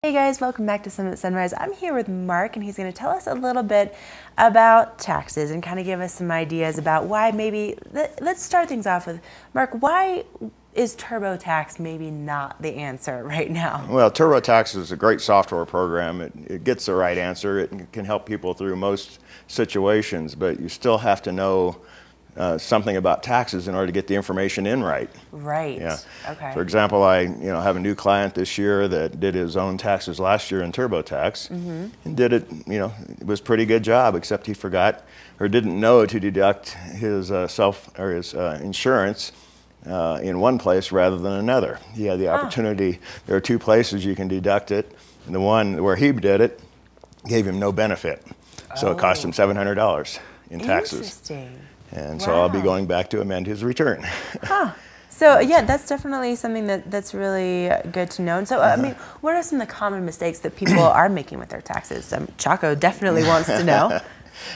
Hey guys, welcome back to Summit Sunrise. I'm here with Mark and he's going to tell us a little bit about taxes and kind of give us some ideas about why maybe, let's start things off with, Mark, why is TurboTax maybe not the answer right now? Well, TurboTax is a great software program. It gets the right answer. It can help people through most situations, but you still have to know something about taxes in order to get the information in right. Right. Yeah. Okay. For example, I have a new client this year that did his own taxes last year in TurboTax, and did it. It was a pretty good job, except he forgot or didn't know to deduct his insurance in one place rather than another. He had the opportunity. There are two places you can deduct it, and the one where he did it gave him no benefit, so it cost him $700 in taxes. Interesting. And so I'll be going back to amend his return. So yeah, that's definitely something that's really good to know. And so, I mean, what are some of the common mistakes that people are making with their taxes? Chaco definitely wants to know.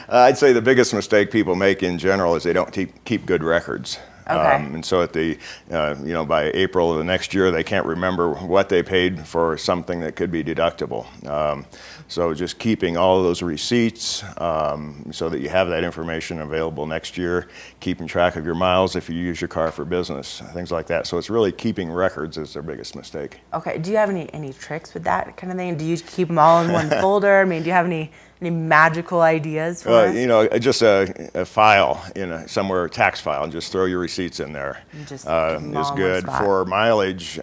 I'd say the biggest mistake people make in general is they don't keep good records. Okay. And so at the, by April of the next year, they can't remember what they paid for something that could be deductible. So just keeping all of those receipts so that you have that information available next year, keeping track of your miles if you use your car for business, things like that. So it's really keeping records is their biggest mistake. Okay. Do you have any tricks with that kind of thing? Do you keep them all in one folder? I mean, do you have any magical ideas for us? Just a file in somewhere, a tax file, and just throw your receipts in there. Is good for mileage.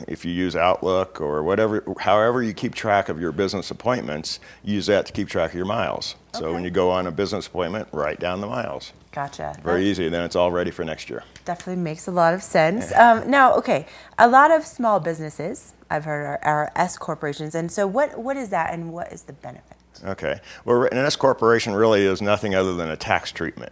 If you use Outlook or whatever, however you keep track of your business appointments, use that to keep track of your miles. So when you go on a business appointment, write down the miles. Gotcha. Very easy. Then it's all ready for next year. Definitely makes a lot of sense. Now, a lot of small businesses, I've heard, are S-corporations. And so what is that and what is the benefit? Okay. Well, an S-corporation really is nothing other than a tax treatment.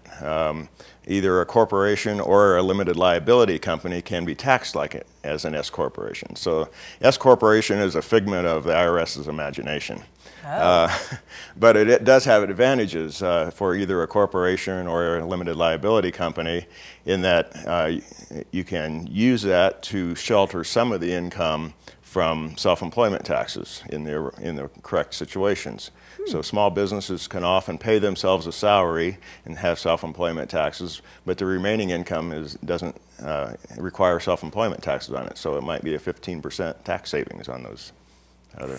Either a corporation or a limited liability company can be taxed like it as an S-corporation. So S-corporation is a figment of the IRS's imagination. But it does have advantages for either a corporation or a limited liability company in that you can use that to shelter some of the income from self-employment taxes in the correct situations. So small businesses can often pay themselves a salary and have self-employment taxes, but the remaining income doesn't require self-employment taxes on it. So it might be a 15% tax savings on those.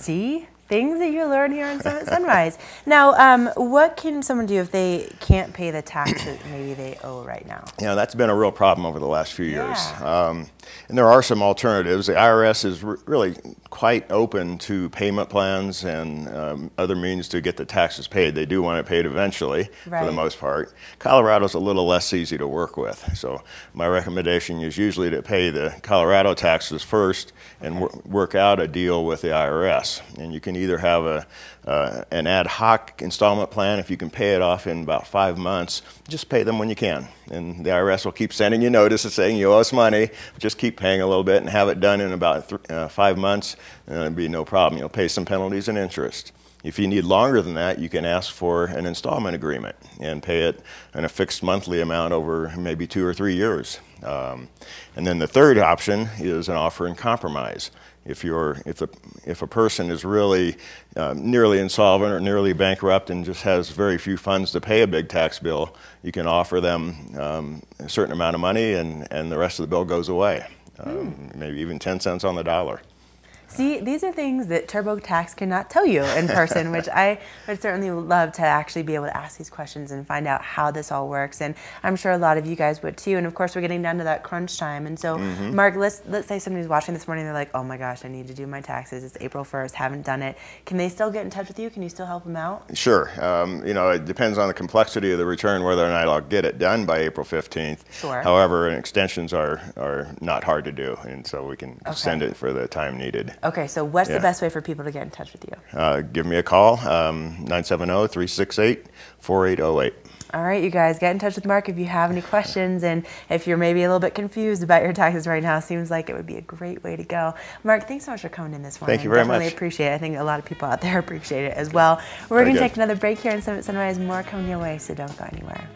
See? Things that you learn here on Summit Sunrise. Now, what can someone do if they can't pay the tax that maybe they owe right now? That's been a real problem over the last few years. And there are some alternatives. The IRS is really quite open to payment plans and other means to get the taxes paid. They do want it paid eventually, for the most part. Colorado's a little less easy to work with. So my recommendation is usually to pay the Colorado taxes first and work out a deal with the IRS. And you can either have an ad hoc installment plan. If you can pay it off in about 5 months, just pay them when you can. And the IRS will keep sending you notices saying you owe us money. Just keep paying a little bit and have it done in about 5 months, and it'll be no problem. You'll pay some penalties and interest. If you need longer than that, you can ask for an installment agreement and pay it in a fixed monthly amount over maybe 2 or 3 years. And then the third option is an offer in compromise. If a person is really nearly insolvent or nearly bankrupt and just has very few funds to pay a big tax bill, you can offer them a certain amount of money and the rest of the bill goes away, maybe even 10 cents on the dollar. See, these are things that TurboTax cannot tell you in person, which I would certainly love to actually be able to ask these questions and find out how this all works. And I'm sure a lot of you guys would too. And of course, we're getting down to that crunch time. And so, Mark, let's say somebody's watching this morning, they're like, oh my gosh, I need to do my taxes. It's April 1st, haven't done it. Can they still get in touch with you? Can you still help them out? Sure. It depends on the complexity of the return, whether or not I'll get it done by April 15th. Sure. However, extensions are not hard to do, and so we can extend it for the time needed. Okay, so what's the best way for people to get in touch with you? Give me a call, 970-368-4808. All right, you guys, get in touch with Mark if you have any questions, and if you're maybe a little bit confused about your taxes right now, seems like it would be a great way to go. Mark, thanks so much for coming in this morning. Thank you very much. Definitely appreciate it. I think a lot of people out there appreciate it as well. We're going to take another break here on Summit Sunrise. More coming your way, so don't go anywhere.